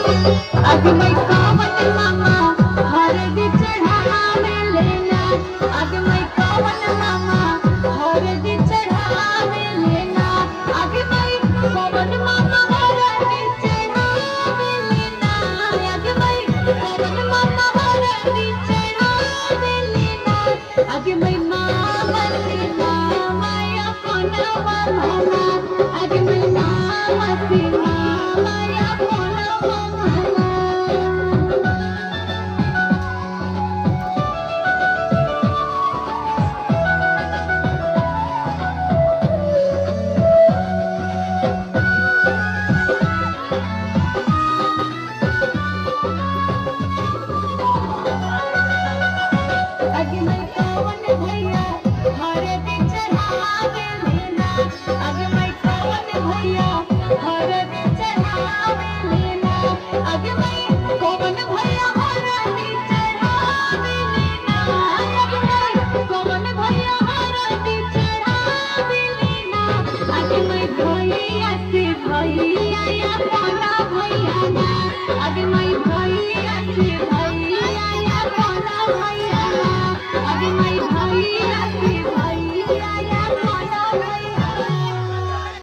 आगे मैं कौन मामा हरदी चढ़ावे लेना आगे मैं कौन मामा हरदी चढ़ावे लेना आगे मैं कौन मामा हरदी चढ़ावे लेना आगे मैं कौन मामा हरदी चढ़ावे लेना आगे मैं मामा से मामा या कोना मामा आगे मैं मामा से मामा या कोना मामा आगे मैं कौन भैया हरदी चढ़ावे लेना आगे मैं कौन भैया हरदी चढ़ावे लेना आगे मैं कौन भैया हरदी चढ़ावे लेना आगे मैं कौन भैया हरदी चढ़ावे लेना आगे मैं भैया से भैया या कोना भैया ना आगे मैं भैया से भैया या कोना भैया